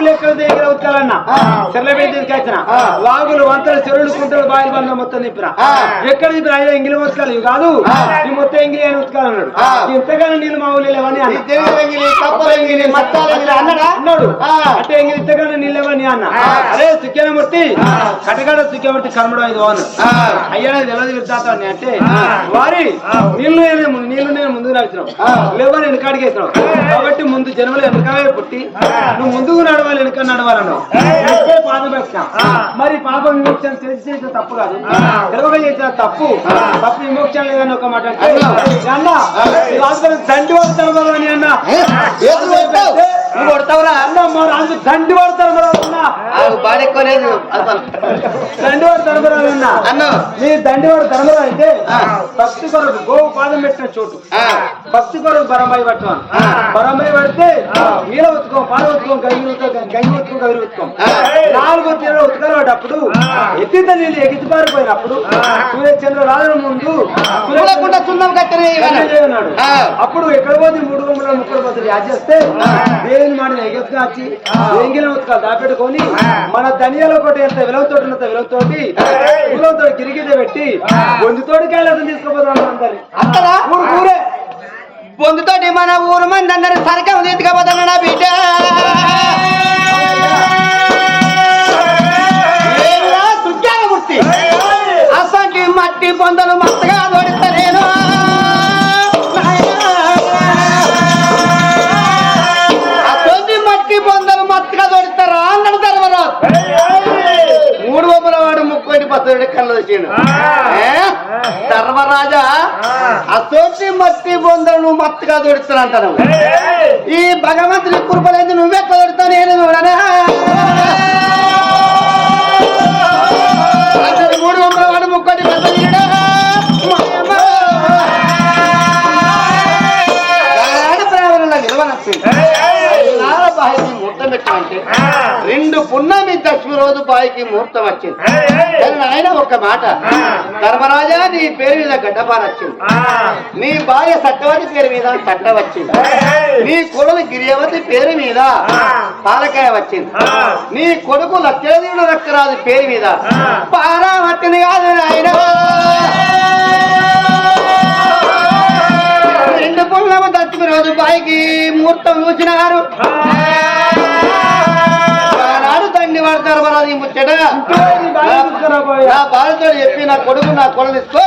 వాగులు ఎక్కడ దగ్గర ఉతకాలన్నా చెర్ల తీసుకొచ్చిన వాగులు వంతలు చెరువులు కుంటలు బాయిలు బంధం మొత్తం నింపిన ఎక్కడ నింపిన అయ్యా ఇంగిలి ఉతకాలి కాదు ఈ మొత్తం ఇంగిలి అని ఉతకాలన్నాడు ఇంతగానో నీళ్ళు మా ఊళ్ళో లేవని అన్నాడు అంటే ఇంగిలి ఇంతగానో నీళ్ళు లేవని అన్న అరే సుఖ్యమూర్తి కటగాడ సుఖ్యమూర్తి కర్మడు ఐదు అన్నాడు అయ్యా తెలియదు విద్దాతాన్ని అంటే వారి నీళ్లు నేను ముందుకు నడిచినావు లేవని వెనకాడికి వేసినావు కాబట్టి ముందు జన్మలో వెనకాలే పుట్టి నువ్వు ముందుకు నడవాలి వెనక నడవాలన్నావు పాపం పెట్టినా మరి పాప విమోక్షణ తెలిసి చేసిన తప్పు కాదు తెలవగా చేసిన తప్పు విమోక్షణ లేదని ఒక మాట అన్న దండి పడతారు అని అన్న కొడతావురా అన్న మా రాజు దండి పడతారు బాడెక్కలేదు దండివాడు ధర్మరాజు అన్న అన్న నీ దండివాడు ధర్మరాజు అయితే భక్తి కొరకు గోవు పాదం పెట్టిన చోటు భక్తి కొరకు బరంబాయి పట్టుకోను బరంబాయి పడితే నీళ్ళ ఉతుకో పాలు ఉతుకో గంగి ఉతుకో గవిరి ఉతుకో 4 తీరులో ఉతకాలు పడ్డప్పుడు ఎత్తిత నీళ్ళు ఎగిసి పారిపోయినప్పుడు సూర్యచంద్ర రాజు ముందు ఉన్నాడు అప్పుడు ఎక్కడ పోతే 3 గుంపుల 30 పోతుంది యాడ్ చేస్తే దేవుని మాటను ఎగెత్తుకాచి ఎంగిల ఉతకాలు దాపెట్టుకొని మన ధనియాలో ఒకటి ఎంత విలువతోటి ఉన్నంత విలువతో గిరిగిద పెట్టి బొందుతోటి కైలాసం తీసుకుపోతాను అందరి ఊరే బొందుతోటి మన ఊరు మంది అందరి సరకం తీసుకుపోతాను నా బిడ్డ సుఖ్యామూర్తి అసంటి మట్టి పొందలు మస్తుగా దొడిస్తా నేను అసంటి మట్టి పొందలు మస్తుగా దొడిస్తారా అన్నాడు ధర్మరాజు 3 వందల వాడు 30 పత్రుడి కళ్ళు వచ్చాడు ధర్మరాజా అసోటి మట్టి బొందలు మత్తుగా దొడుస్తానంటాను ఈ భగవంతుని కృపలేదు నువ్వెట్లా దొడుతావు నేను 3 వందల వాడు 30 పత్రుడు ముహూర్తం పెట్టమంటే 2 పున్నమి దశమి రోజు బాయికి ముహూర్తం వచ్చింది ఆయన ఒక మాట ధర్మరాజా నీ పేరు మీద గడ్డపార వచ్చింది నీ భార్య సత్యవతి పేరు మీద సట్ట వచ్చింది నీ కొడుకు గిరియవతి పేరు మీద పాలకాయ వచ్చింది నీ కొడుకు లక్షదేవుడు రక్తరాజు పేరు మీద పారా వచ్చింది కాదు ఆయన 2 పున్నమి దశమి రోజు బాయికి ముహూర్తం చూసినారు ధర్మరాజు ముచ్చట నా బాధతో చెప్పి నా కొడుకు నా కొడలు తీసుకో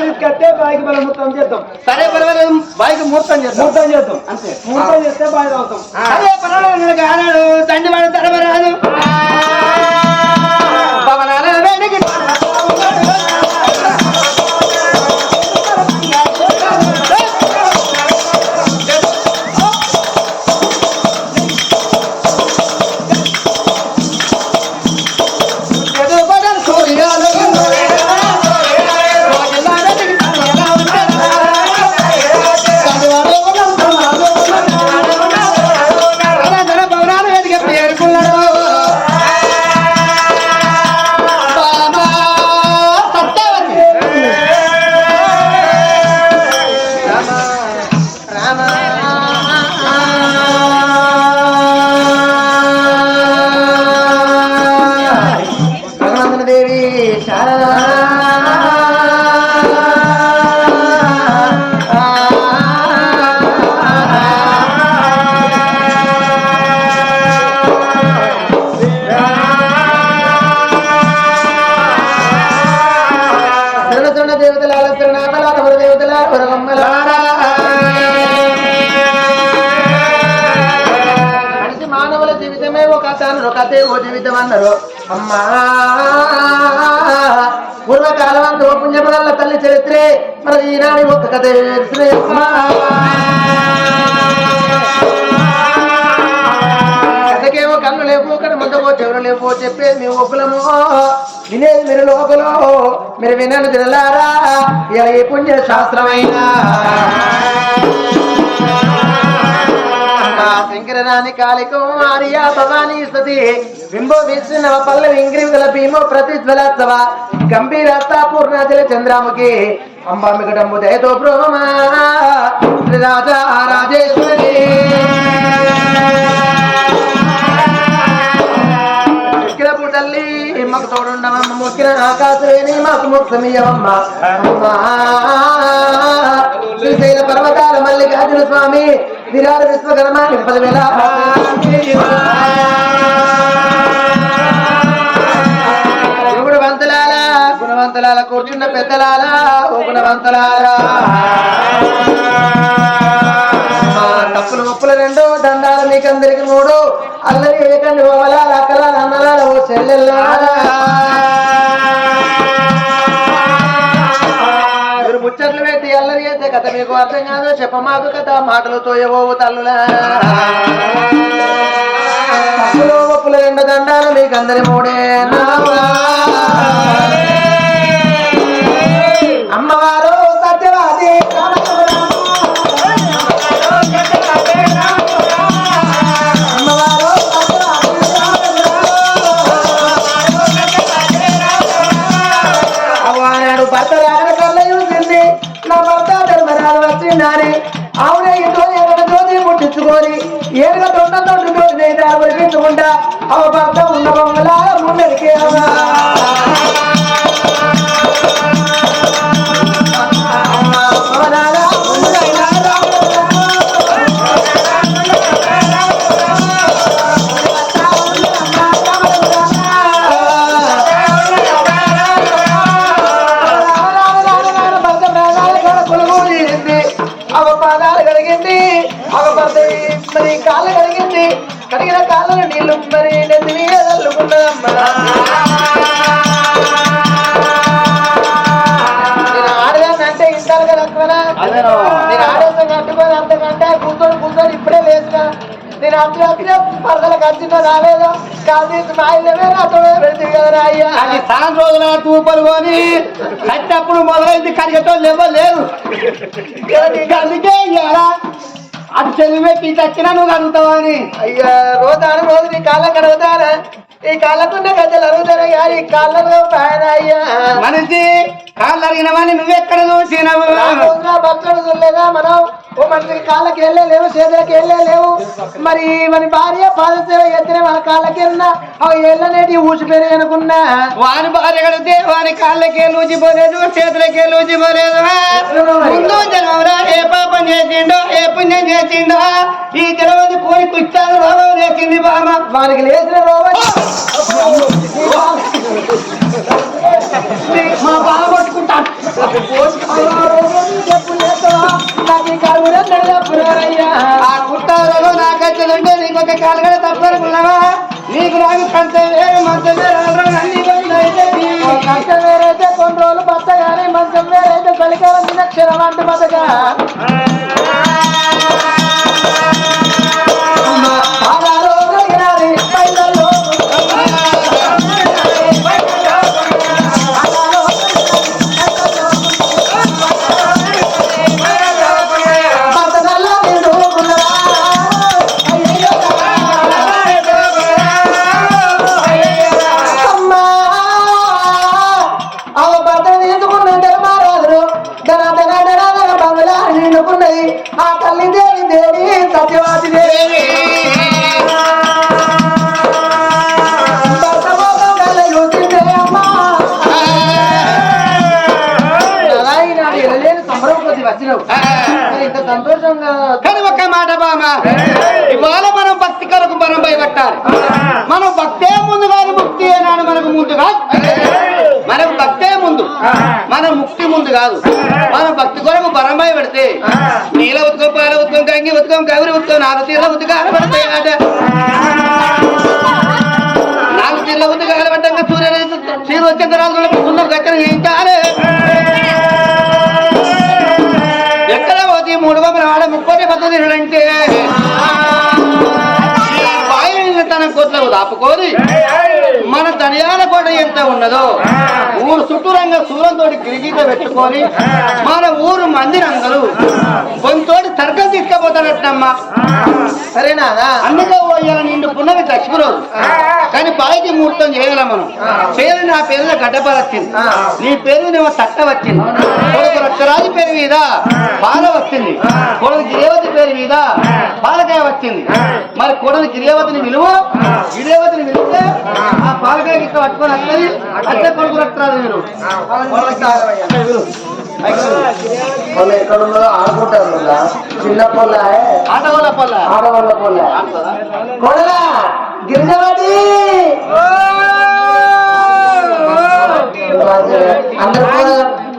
తీసుకొస్తే బాయికి బలం ముహూర్తం చేద్దాం సరే పర్వాలేదు బాయికి ముహూర్తం చేద్దాం అంతే ముహూర్తం చేస్తే బాయి అవుతాం అదే పర్వాలేదు అన్నాడు తండ్రివాడు ధర్మరాజు పవనాల వేడికి జీవితం అన్నారు అమ్మా పూర్వకాలమందు పుణ్యపదల్ల తల్లి చరిత్రే మన ఈనాడు ఒక కథ కథకేమో కళ్ళు లేవు కానీ ముందుకో చెవులు లేవు చెప్పేది మేము ఒప్పులము వినేది మీరు లోపల మీరు వినను తినలారా ఇలా ఈ పుణ్య శాస్త్రమైనా శంకరరాణి కాళికో ఆర్యా భవానీ సతి బింబో విష్ణునవ పల్లవి ఇంగ్రివిగల భీమో ప్రతిజ్వలత్సవ గంభీరస్తా పూర్ణాచల చంద్రాముఖి అంబాంబికటంబు దయతో బ్రహ్మా శ్రీ రాజా రాజేశ్వరి తోడుండమమ్మ మొక్కిన ఆకాశవేణి మాకు ముక్తమియవమ్మ శ్రీశైల పర్వతాల మల్లికార్జున స్వామి విరాట విశ్వకర్మ 10,000 గుణవంతులాల కూర్చున్న పెద్దలాల ఓ గుణవంతులాల తప్పులు ఒప్పులు 2 దండాలు మీకందరికి 3 అల్లరి ఏకండి ఓవలాల అక్కలాల అన్నలాల ఓ చెల్లెల్లాల మీరు ముచ్చట్లు పెట్టి అల్లరి అయితే కథ మీకు అర్థం కాదు చెప్పమాకు కథ మాటలతో ఏవోవు తల్లులా తప్పులు ఒప్పులు 2 దండాలు మీకందరి 3 అమ్మవారు సత్యవాది అవ్వనాడు భర్త రాగడ కళ్ళ చూసింది నా భర్త ధర్మరాలు వచ్చిందని ఆవునే ఇంట్లో ఏమైనా జ్యోతి ముట్టించుకొని ఏడుగా తొండ పడిపించుకుంటా అవ భర్త ఉన్న బొమ్మలా ముందరికి మరి కాళ్ళు కడిగింది కడిగిన కాళ్ళలో నీళ్లు మరి నెత్తి మీద చల్లుకున్నదమ్మా నేను ఆడదాన్నంటే ఇంటారు కదా నేను ఆడేస్తాను కట్టుకొని అంతకంటే కూర్చొని ఇప్పుడే లేచిన నేను అట్లా పరదలకు వచ్చిందో రాలేదో కాదు మా ఇల్లమే నాతో పెడితే కదా అయ్యా అది సాయం రోజున తూపలు కొని కట్టప్పుడు మొదలైంది కడిగేటోళ్ళు ఇవ్వలేదు అందుకే ఇయ్యాలా అటు చెల్లి పెట్టి ఇటు వచ్చినా నువ్వు అడుగుతావా అని అయ్యా రోజు నీ కాళ్ళ కడుగుతానా ఈ కాళ్ళకున్న గద్దెలు అడుగుతారా కానీ ఈ కాళ్ళలో పైన అయ్యా మనిషి కాళ్ళు అడిగినవని నువ్వెక్కడ చూసినావు బట్టలు చూడలేదా మనం ఓ మనిషికి కాళ్ళకి వెళ్ళలేవు చేతులకి వెళ్ళలేవు మరి మన భార్య పాదసేవ ఎత్తిన మన కాళ్ళకి వెళ్ళినా అవి ఎల్లనేటి ఊసిపోయినాయి అనుకున్నా వాని భార్య కడితే వాని కాళ్ళకే లూచిపోలేదు చేతులకే లూచిపోలేదు ముందు జనంలో ఏ పాపం చేసిండో ఏ పుణ్యం చేసిండో ఈ జనవది పోయి కుచ్చాను రోగం లేచింది బామ వానికి లేచిన రోగం మా బాగా కొట్టుకుంటా ఆ కుట్టాలలో నాకచ్చుంటే నీకు ఒక కాలుగడ తప్పనుకున్నావా నీకు నాకు కంట వేరే మంచం కంట వేరైతే కొన్ని రోజులు బట్ట కానీ మంచం వేరైతే చలికాలం తిన క్షరం అంటే బతగా ఆ తల్లి దేవి దేవి సత్యవాది దేవి ఇంత సంతోషంగా కానీ ఒక్క మాట బామ ఇవాళ మనం భక్తి కొరకు మనం భయపట్టాలి మనం భక్తే ముందు కాదు ముక్తి అన్నాడు మనకు ముందు కాదు మనకు భక్తే ముందు మన ముక్తి ముందు కాదు మన భక్తి కొరకు బరంబాయి పెడితే నీళ్ళ ఉత్తుకం పాల ఉత్తుకం కంగి ఉత్తుకం కవిరి ఉత్తుకం 4 తీర్ల ఉత్తుకాలు పడతాయి అట 4 తీర్ల ఉత్తుకాలు పడ్డాక చీర వచ్చిన తర్వాత సుందర గచ్చన చేయించాలి ఎక్కడ పోతే 3 వందల వాడ 30 పద్ధతి అంటే తన కోట్లకు దాపుకోని మన ధనియాల కోట ఎంత ఉన్నదో ఊరు చుట్టూరంగా సూరంతో గిరిగీత పెట్టుకొని మన ఊరు మంది రంగులు కొంతోటి తర్కం తీసుకుపోతానట్టమ్మా సరేనా అందుకే పోయాలని నిండు పున్నమి లక్ష్మీరోజు కానీ బాయికి ముహూర్తం చేయగలం మనం చేయాలి నా పేరులో గడ్డపాల వచ్చింది నీ పేరునేమో తట్ట వచ్చింది కొడుకు రక్తరాజు పేరు మీద బాల వచ్చింది కొడుకు దేవత పేరు మీద పాలకాయ వచ్చింది. మరి కోడలు గిరియావతిని విలువ, గిరియావతిని విలిస్తే ఆ పాలకాయ ఇట్లా పట్టుకొని వస్తుంది. అట్లే కొడుకు రక్తారు మీరు వాళ్ళు ఎక్కడ ఉన్నదో ఆడుకుంటారు చిన్న పొల్ల ఆటవాళ్ళ పల్ల ఆడవాళ్ళ పొల్ల కొడలా గిరిజవాడి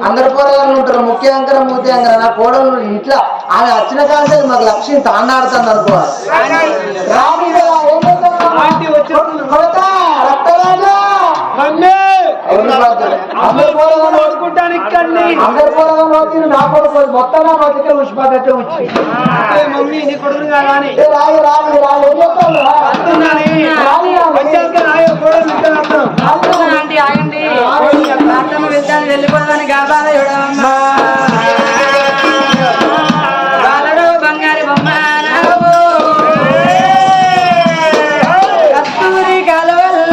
అందరు పోరగాళ్ళు ఉంటారు. ముఖ్య అంకరం మూర్తి అంకరం నా కోడలు ఇట్లా ఆమె వచ్చిన కాలంటే మాకు లక్ష్యం తాన్నాడుతుంది అనుకోవాలి. అందరు పోరగాళ్ళు నా కొడుకు మొత్తం నా మొదటి ఉష్పాటే వచ్చి మమ్మీ నీ కొడుకు కాదా అని రాయి రాయి రాయి ఏం చెప్తాను ఆగండి ఆగండి అత్తమ్మ వెళ్తాను వెళ్ళిపోదాని గాబాల చూడమ్మా బాలడు బంగారు బొమ్మ కస్తూరి కలవల్ల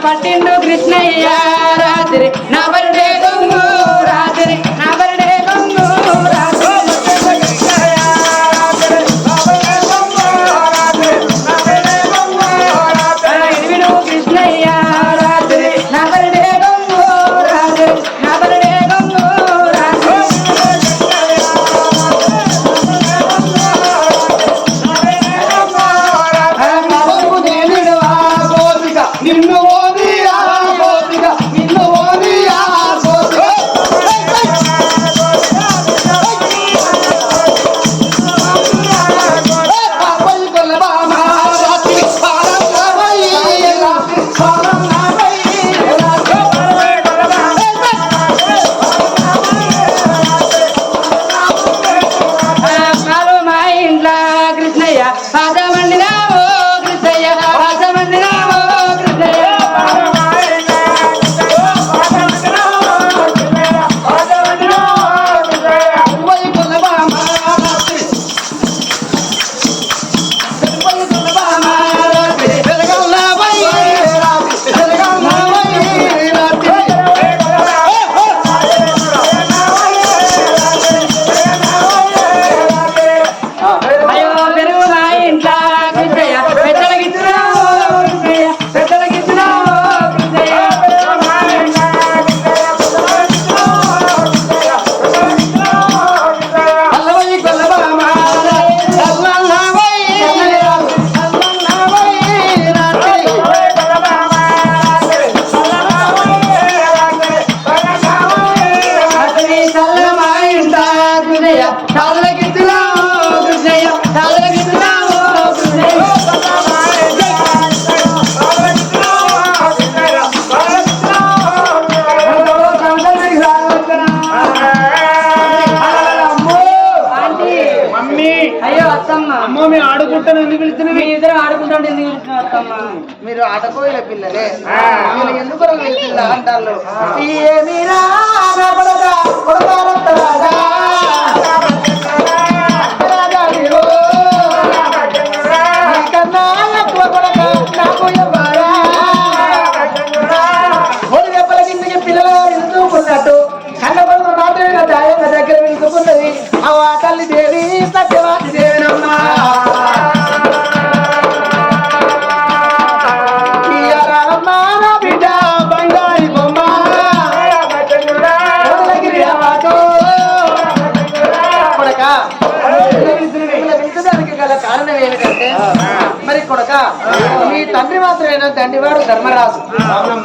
పట్టిండు కృష్ణయ్య రాత్రి నా బర్డే గంగు రాత్రి నా బర్డే గంగు రాత్రి కృష్ణయ్య రాత్రి నా బర్డే గంగు రాత్రి నా బర్డే గంగు రాత్రి నిన్ను ఓదియా గోపిక నిన్ను ఓదియా గోపిక పాపై కొల్లబామ రాత్రి పాలం నావై రాత్రి పాలం నావై మాలో మా ఇంట్లో కృష్ణయ్య పాదమండినావో కృష్ణయ్య పాదమండినావో కృష్ణయ్య పాపై కొల్లబామ రాత్రి పాపై కొల్లబామ రాత్రి వెలగల్ నావై రాత్రి వెలగల్ నావై రాత్రి అయ్యో పెరుగు మా ఇంట్లో కృష్ణయ్య పెద్దలకిచ్చినావో కృష్ణయ్య పెద్దలకిచ్చినావో కృష్ణయ్య అల్లవై కొల్లబామ అల్లల్ నావై అల్లల్ నావై రాత్రి అతని చల్ల మా ఇంట్లో కృష్ణయ్య చాలకిచ్చినావో కృష్ణయ్య చాలకిచ్చినావో కృష్ణయ్య ఆంటీ మమ్మీ అయ్యో అత్తమ్మ అమ్మో మేము ఆడుకుంటాను ఎందుకు పిలిచినవి మీ ఇద్దరు ఆడుకుంటుంటే ఎందుకు పిలిచిన అత్తమ్మ మీరు ఆటపోయిన పిల్లలే వీళ్ళు ఎందుకు పిల్ల అంటారు ఏమీరా కొడతా కొడతారా పిల్లలు ఎదుర్కొన్నట్టు కన్నబడుతున్న మాత్రమే దాయంగా దగ్గర వెళ్తున్నది ఆ తల్లి దేవి సత్యవాది దేవినమ్మా బిడ్డ బంగారి బొమ్మ పిలిచడానికి గల కారణం ఏమిటంటే మరి కొడక మీ తండ్రి మాత్రమేనా తండ్రివాడు ధర్మరాజు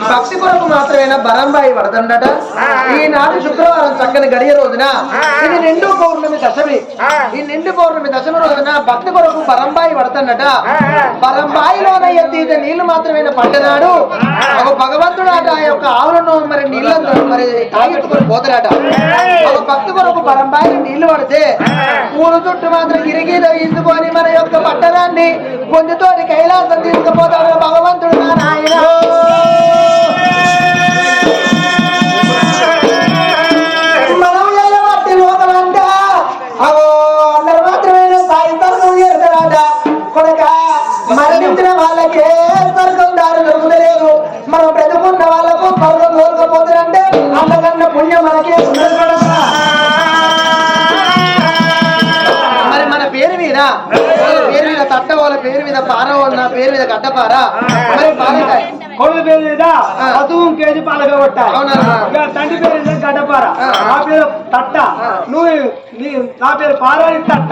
భక్తి కొరకు మాత్రమేనా బరంబాయి పడతండట ఈనాడు శుక్రవారం చక్కని గడియ రోజున ఇది నిండు పౌర్ణమి దశమి ఈ నిండు పౌర్ణమి దశమి రోజున భక్తి కొరకు బరంబాయి పడతండట బరంబాయిలోన ఎత్తి నీళ్లు మాత్రమేనా పడ్డనాడు ఒక భగవంతుడు అట ఆ యొక్క ఆవులను మరి నీళ్ళను మరి తాగెత్తుకొని పోతాడట ఒక భక్తి కొరకు బరంబాయి నీళ్లు పడితే పూలు చుట్టూ మాత్రం గిరిగిరి తీసుకొని మన యొక్క పట్టణాన్ని పొందుతోటి కైలాసం తీసుకుపోతాడు భగవంతుడు నా నాయన. మనం ఎల్లబట్టి లోకమంట అవో అందరు మాత్రమే సాయంత్రం చేస్తాడంట. కొడుక మరణించిన వాళ్ళకే స్వర్గం దారి దొరుకుతలేదు, మనం బ్రతుకున్న వాళ్ళకు స్వర్గం దొరకపోతుందంటే అంతకన్నా పుణ్యం మనకే ఉండదు కొడుక. మరి మన పేరు మీద తట్ట వాళ్ళ పేరు మీద పార వాళ్ళ నా పేరు మీద గడ్డపార మరి పాలకాయ కొడుకు పేరు మీద పసుపు కేజీ పాలక కొట్ట, తండ్రి పేరు మీద గడ్డపార, నా పేరు తట్ట, నువ్వు నా పేరు పార తట్ట.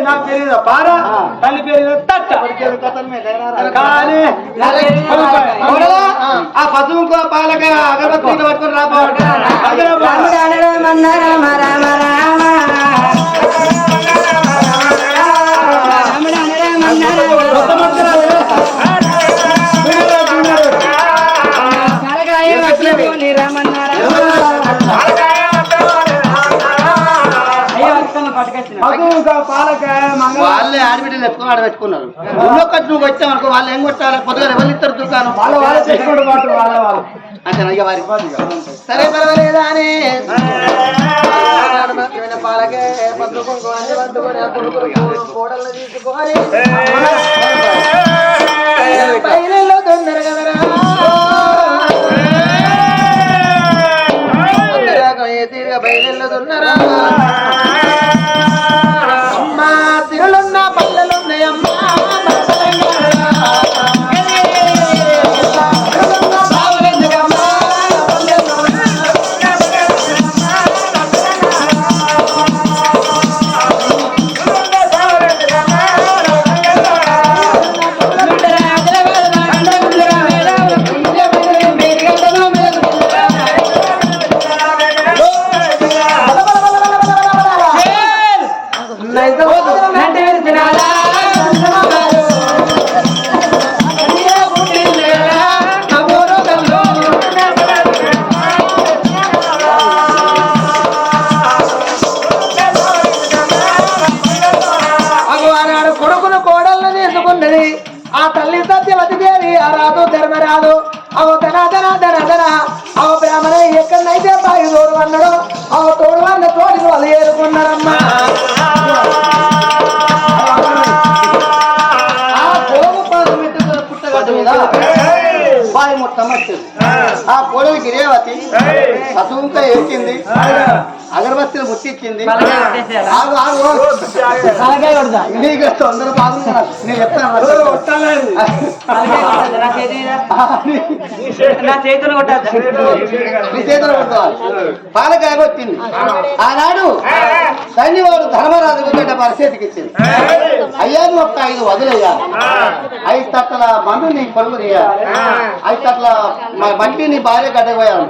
నా పేరు మీద పార, తల్లి పేరు మీద తట్ట. కానీ ఆ పశువుకు పాలక అగరబత్తి పట్టుకుని రాబోడు. వాళ్ళే ఆడబిడ్డలు ఎత్తుకుని ఆడబెట్టుకున్నారు. ఉన్నొక్కటి నువ్వు వచ్చావు అనుకో, వాళ్ళు ఏం కొట్టాలి? పొద్దుగా ఎవరు ఇస్తారు దుకాణం వాళ్ళ చేసుకోండి పాటు వాళ్ళ అంటే వారి సరే పర్వాలేదా అని పాలకే పట్టుకొని కోడలు తీసుకొని బయలులో తొందర కదరా తీరుగా బయలులో తొందరా. అమ్మా తిరులున్న పల్లెలున్నాయమ్మా ఆ తల్లి సత్యవతి దేవి ఆ రాదు ధర్మరాదు అవ ధన ధన ధన ధన అవ బ్రాహ్మణ ఎక్కడైతే బాయి తోడు అన్నాడు అవ తోడు అన్న తోడికి వాళ్ళు ఏరుకున్నారమ్మా. ఆ కోడు పుట్టగడ్డ మీద బాయి మొత్తం వచ్చింది. ఆ కోడలికి రేవతి పశువుగా ఎక్కింది, అగరబత్తిని ముట్టించింది. నీకు తొందర బాగుంది, నేను చెప్తాను. నీ చేతులు కొట్టాలి. పాలకాయ కొట్టింది. ఆనాడు ధన్యవాడు ధర్మరాజు గుడ్డ పరిస్థితికి ఇచ్చింది. అయ్యాను ఒక్క 5 వదిలేయాలి, 5 తట్టల మందు నీ కొడుకు తీయాలి, 5 తట్టల మట్టి నీ భార్య గడ్డపోయాను.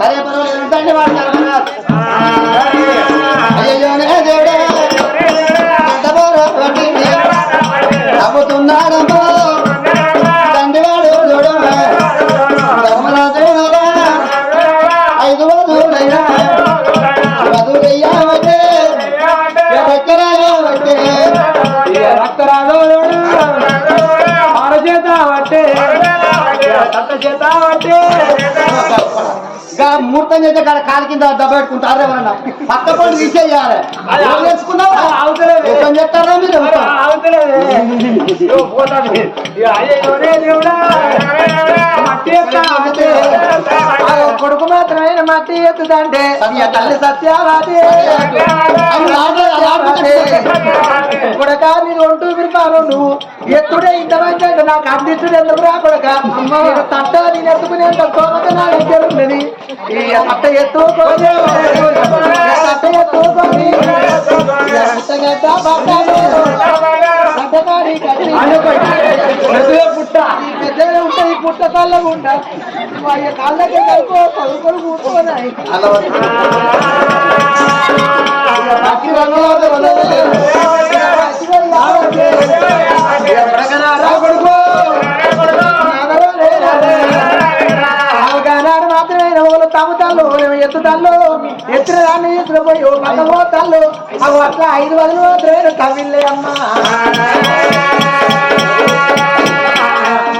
సరే పర్వాలేదు ధన్యవాడు ధర్మరాజు. అయ్యోనే దేవుడే నవ్వుతున్నాడమ్మో తండ్రివాడు చూడమే ధర్మరాజు 5 వధువులైనా వధువయ్యావటే రక్తరాజే రక్తరాజు చేత బట్టే తట్ట చేత బట్టే ముహూర్తం చేస్తే కాలు కింద దెబ్బ పెట్టుకుంటారు. ఎవరన్నా పక్క పండు తీసేయాలి. చెప్తారా మీరు? కొడుకు మాత్రమైన మట్టి ఎత్తుదంటే తల్లి సత్యావాది కొడక నేను ఒంటూ విరిపాను నువ్వు ఎత్తుడే ఇంత మంచి అంటే నాకు అందిస్తుడు ఎందుకు రా కొడక తట్ట నేను ఎత్తుకునేంత కోపక నా దగ్గర ఉన్నది. ఈ తట్ట ఎత్తుకొని తట్ట ఎత్తుకొని పెద్దగా ఉంటుంది పుట్ట కళ్ళగా ఉంటా కాళ్ళకే కలిపో చదువుకొని కూర్చోనాయి మాత్రమే తమ్ముతాళ్ళు ఎత్తుతాళ్ళు ఎత్తిన దాన్ని ఎత్తుకుపోయి ఓ పక్క పోతాళ్ళు అవి అట్లా 5 వదిలి మాత్రమే కవిల్లే అమ్మా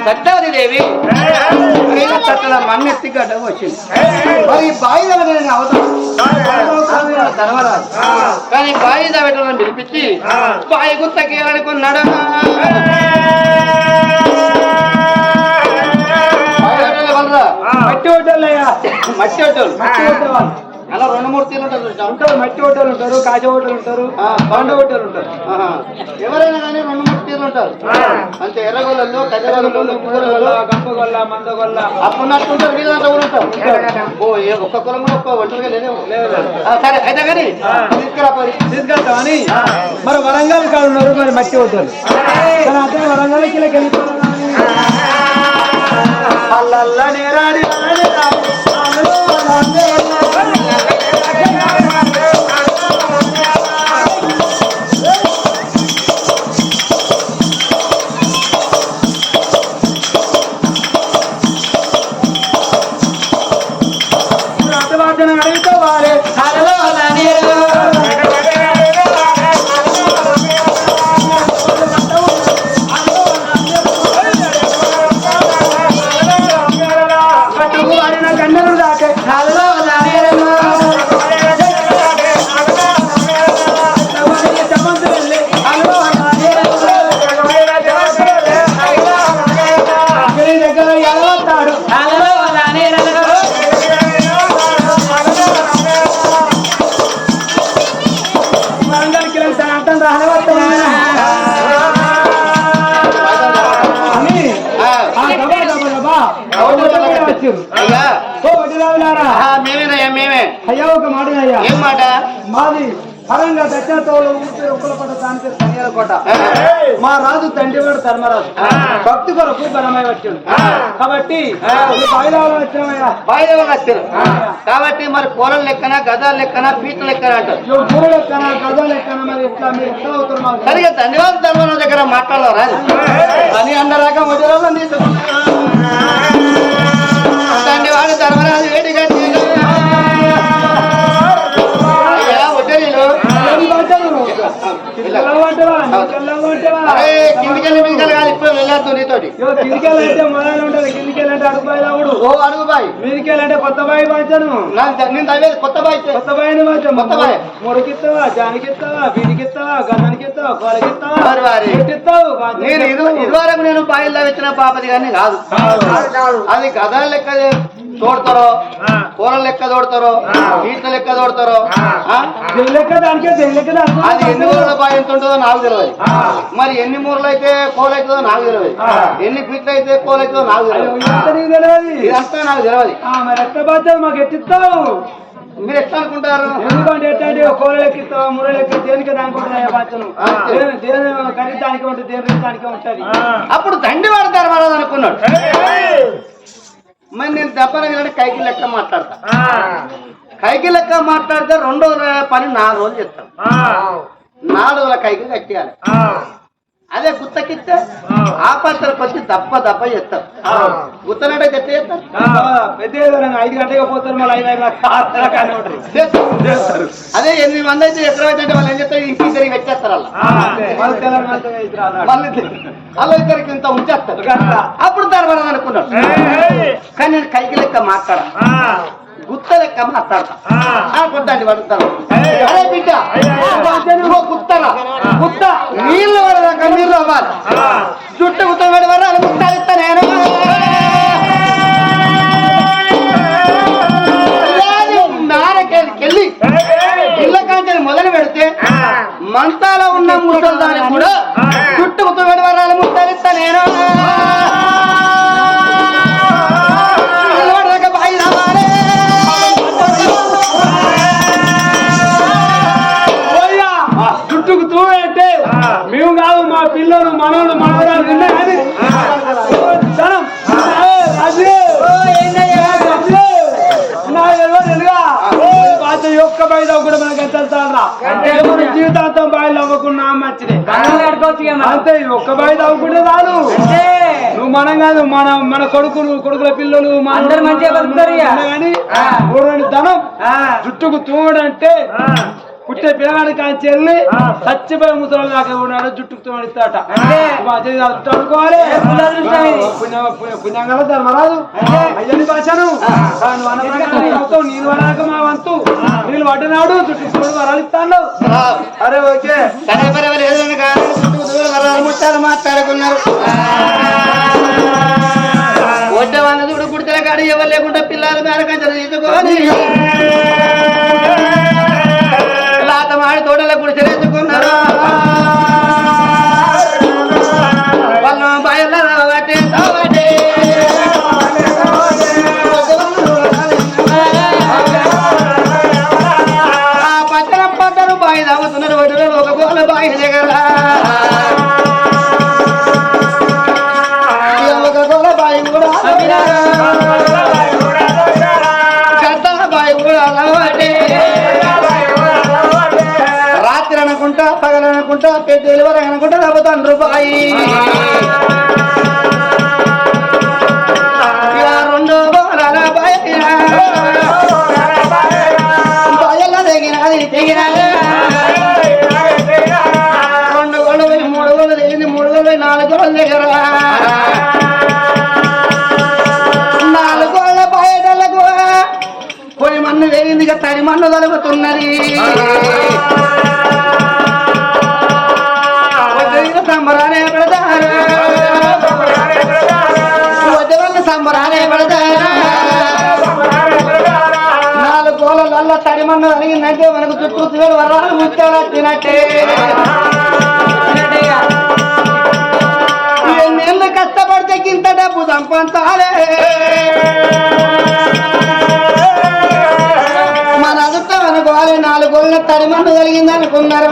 సత్యవతి దేవి చట్టల మన్నెత్తి గడ్డ వచ్చింది మరి బాయి దగ్గర అవుతాను ధర్మరాజు కానీ బాయి దగ్గర పిలిపించి బాయి గుత్తకేయాలనుకున్నాడు మట్టి హోటల్లయ్యా మట్టి హోటల్ మట్టి హోటల్ వాళ్ళు అలా 2-3 తీర్లు ఉంటారు. మట్టి హోటల్ ఉంటారు, కాజా హోటల్ ఉంటారు, బండ హోటల్ ఉంటారు. ఎవరైనా కానీ 2-3 తీర్లు ఉంటారు అంతే. ఎర్రగొల్లలో కజగొల్లలో గంపగొల్ల మందగొల్ల అప్పుడున్నట్టుంటారు వీళ్ళంతా కూడా ఉంటారు. ఓ ఒక్క కులం కూడా ఒక్క ఒంటరిగా లేదు. సరే అయితే కానీ తీసుకెళ్తామని మరి వరంగల్ కాదు ఉన్నారు మరి మట్టి హోటల్ కానీ అదే వరంగల్కి వెళ్ళిపోతారు మేమే అయ్యా ఒక మాట అయ్యా ఏం మాట మాది పరంగా దక్షిణతోలు ఊపిరి ఉక్కలకోట దానికి సన్యాలకోట మా రాజు తండ్రివాడు ధర్మరాజు భక్తి కొరకు బలమై వచ్చాడు కాబట్టి బాయిలాలో వచ్చినామయ్యా బాయిలో వచ్చారు కాబట్టి మరి కూరలు లెక్కన గదాలు లెక్కన పీటలు లెక్కన అంటారు పూల లెక్కన గద లెక్కన మరి ఎట్లా మీరు ఎట్లా అవుతారు మాకు సరిగా ధన్యవాద ధర్మరాజు దగ్గర మాట్లాడరా అని అన్న రకం వదిలేవాళ్ళు ధన్యవాడు ధర్మరాజు వేడి కట్టి కిందికెళ్ళి మిందికెళ్ళి కాదు ఇప్పుడు వెళ్ళొద్దు నీతోటి కిందికెళ్ళంటే మొదలు ఉంటది కిందికెళ్ళంటే అడుగుబాయిలావుడు ఓ అడుగు బాయ్ మీదికెళ్ళంటే కొత్త బాయి పంచాను నేను తవ్వేది కొత్త బాయ్ కొత్త బాయిని పంచాం కొత్త బాయ్ మురికిస్తావా జానికిస్తావా బీడికిస్తావా గన్నానికిస్తావా కోలకిస్తావా నేను ఇదివరకు నేను బాయిల్లో వచ్చిన పాపది కానీ కాదు అది గదాల లెక్క తోడతారో కూర లెక్క తోడతారో నీట్ల లెక్క తోడతారో లెక్క దానికే లెక్క అది ఎన్ని ఊర్ల బాయి ఎంత ఉంటుందో నాకు తెలియదు మరి ఎన్ని మూరలు అయితే కోలు అవుతుందో నాకు తెలియదు ఎన్ని ఫీట్లు అయితే కోలు అవుతుందో నాకు తెలియదు ఇదంతా నాకు తెలియదు మరి ఎట్లా బాధ్యత మాకు ఎట్టిస్తావు మీరు ఎట్లా అనుకుంటారు ఎందుకంటే ఎట్లా కూర లెక్కిస్తావా ముర లెక్క దేనికి దానికి ఉంటుంది బాధ్యను దేని ఖరీదానికి ఉంటుంది దేని దానికే ఉంటుంది అప్పుడు దండి వాడు ధర్మరాజు అనుకున్నాడు మరి నేను దప్పన కైకి లెక్క మాట్లాడతా కైకి లెక్క మాట్లాడితే 2 రోజుల పని 4 రోజులు చెప్తాను 4 రోజుల కైకి కట్టేయాలి అదే గుత్తకిస్తే ఆ పత్రకు వచ్చి దప్ప చేస్తారు గుత్తనంటే ఎట్లా చేస్తారు పెద్ద 5 గంటలకు పోతారు మళ్ళీ 5 చేస్తారు అదే 8 మంది అయితే ఎక్కడ అయితే వాళ్ళు ఏం చెప్తారు ఇంటిద్దరికి పెట్టేస్తారు అలా ఇద్దరికి ఇంత ఉంచేస్తారు అప్పుడు ధర్మరాజు అనుకున్నాడు కానీ నేను కైకి లెక్క మాట్లాడా గుత్త లెక్క మాట్లాడతా కొద్దండి పడుతాను అరే బిడ్డ గుత్తల గుత్త నీళ్ళు పడదాకా నీళ్ళు అవ్వాలి చుట్టూ గుత్త పడి వరాలు గుత్తాలు ఇస్తా నేను నారకెళ్ళి ఇళ్ళ కాంచెలు మొదలు పెడితే మంతాలో ఉన్న ముసలి దానికి కూడా చుట్టూ గుత్త పడి వరాలు ముత్తాలు ఇస్తా నేను అంటే మేము కాదు మా పిల్లలు మనోళ్ళు మనవరాలు తిన్నాయని ఒక్క బయట కూడా మనకి ఎత్తారా జీవితాంతం బాయిలు అవ్వకుండా మంచిదే అంతే ఒక్క బయట అవ్వకుండా రాదు నువ్వు మనం కాదు మన కొడుకుల పిల్లలు అందరూ మంచిగా బతుకుతారు ఇక. కానీ ఊరని ధనం జుట్టుకు తూడంటే పుట్టే పిల్లగాడి కాంచి వెళ్ళి చచ్చిపోయి ముసలి దాకా ఉన్నాడు జుట్టుకు తోడిస్తాట అనుకోవాలి పుణ్యంగా ధర్మరాజు అయ్యని భాషను నీళ్ళు పడాక మా వంతు నీళ్ళు పడ్డనాడు జుట్టుకు తోడు వరాలిస్తాను. అరే ఓకే ముట్టారు మాట్లాడుకున్నారు. వడ్డ వాళ్ళ చూడు కుడితల కాడు ఎవరు లేకుండా పిల్లలు మేరకంచెలు తీసుకొని లాతమాడి తోటల గుడిసెలేసుకున్నారు. వాళ్ళు బయలు పచ్చల పట్టలు బాయి తాగుతున్నారు. ఒడ్డులో ఒక గోల బాయి దగ్గర ఒక గోల బాయి కూడా గద్దల బాయి కూడా రాత్రి అనుకుంటా పగలనుకుంటా పెద్దలు వరకు అనుకుంటా నవ్వుతాను రూపాయి. రెండు బోరాల బాయి బాయల తెగినది తెగినది. రెండు గోళ్ళు పోయి మూడు గోళ్ళు తెగింది. మూడు గోళ్ళు పోయి నాలుగు గోళ్ళ దగ్గర నాలుగు గోళ్ళ బాయటలకు పోయి మన్ను వేగింది. ఇక తడి మన్ను తలుగుతున్నది. సంబరాలే పెడతారు వడ్డీ వల్ల సంబరాలే పెడతారు. నాలుగు గోళ్ళల్లో తడి మన్ను కలిగిందంటే మనకు చుట్టూ తిరగడు వరాలు ముచ్చాలు తినట్టే. ఎన్నేళ్ళు కష్టపడితే ఇంత డబ్బు సంపాదించాలే. మన అదుట్టం అనుకోవాలి. నాలుగు గోళ్ళ తడి మన్ను కలిగింది అనుకున్నారు.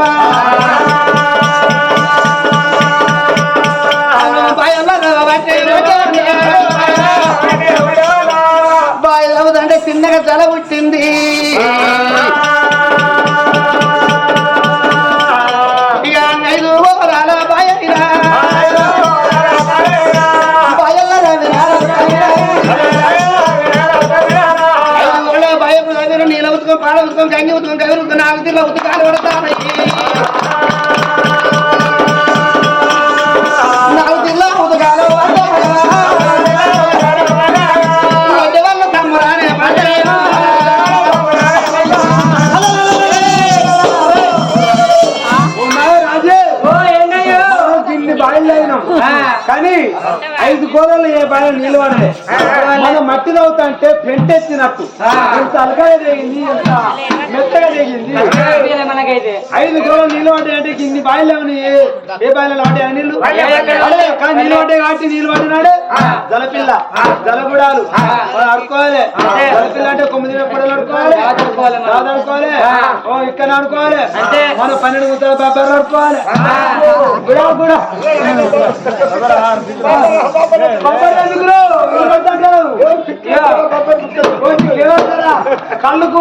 బాయిలవుదంటే చిన్నగా తల పుట్టింది. ఇక 5 ఓరాల బాయల భయపు దగ్గర నీళ్ళ ఉతుకొని పాల ఉతుకొని గంగి ఉతుకొని కవిరి ఉతుకొని 4 తీర్ల ఉతుకాలు పడతాయి. 4 తీర్ల ఉతుకాలు వడ్డీ వల్ల సంబరాలే పడ్డాయో. కానీ 5 గోడలు ఏ బాగా నిలబడలే. మనం మట్టి తవ్వుతా అంటే పెంట్ ఎత్తినట్టు ఎంత అలకాయ దిగింది, ఎంత మెత్తగా దిగింది. 5 గోడలు నిలబడ్డాయి అంటే ఇన్ని బాయిలు ఏ బాయిలలో పడ్డాయి నీళ్ళు కానీ నీళ్ళు పడ్డాయి కాబట్టి నీళ్ళు పడినాడే జలపిల్ల జలగుడాలు ఆడుకోవాలి. జలపిల్ల అంటే 9 పొడలు ఆడుకోవాలి, ఆడుకోవాలి. ఇక్కడ ఆడుకోవాలి. మనం 12 గుంతల బబ్బర్లు ఆడుకోవాలి. కూడా కళ్ళుకు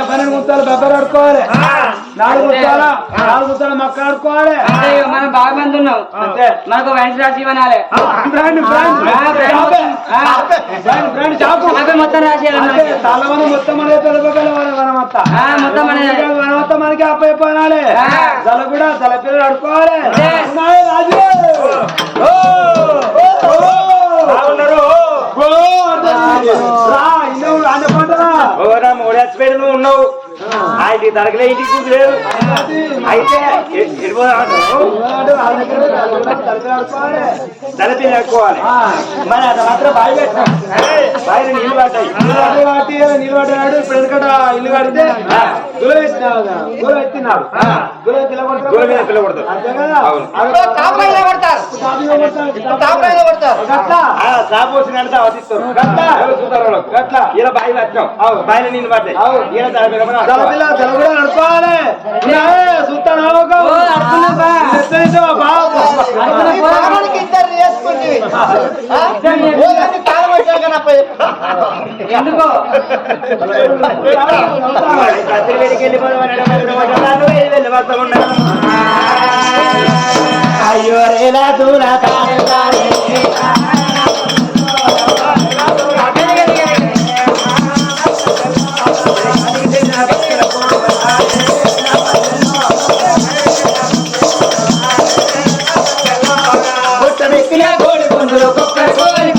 12 గుంతలు బబ్బర్ ఆడుకోవాలి. 4 గుంతల మొక్క ఆడుకోవాలి. మనం బాగా మంది ఉన్నాం అంటే మనకు వయసు రాసి ఇవ్వాలి. మొత్తం రాసి మొత్తం మొత్తం మనకి అప్పైపోయినాలే. జల కూడా జల పిల్లలు ఆడుకోవాలి. రాజు నువ్వు ఉన్నావు ఆయన తరగలే ఇంటికి చూడలేదు. అయితే తలపి ఎక్కువాలి. మరి అది మాత్రం బావి పెట్టినాం. బావి నీళ్ళు పడ్డాయి. నీళ్ళు పడ్డాడు. ఇప్పుడు ఎందుకంటే ఇల్లు కడితే గుల ఎత్తినాడు. గుల మీద పిల్లబడతారు. అంతే కదా. సాపోసిన ఇలా బావి పట్టినాం. బావిలో నీళ్ళు పడ్డాయి. ఈయన జలపిల్ల జలపిల్ల నడుకోవాలి. ఎందుకో కత్తిరి వేడికి వెళ్ళిపోదామని వెళ్ళి వస్తా ఉండదు అయ్యో రేలా దూలా కోడి పుంజులు కుక్క కోడి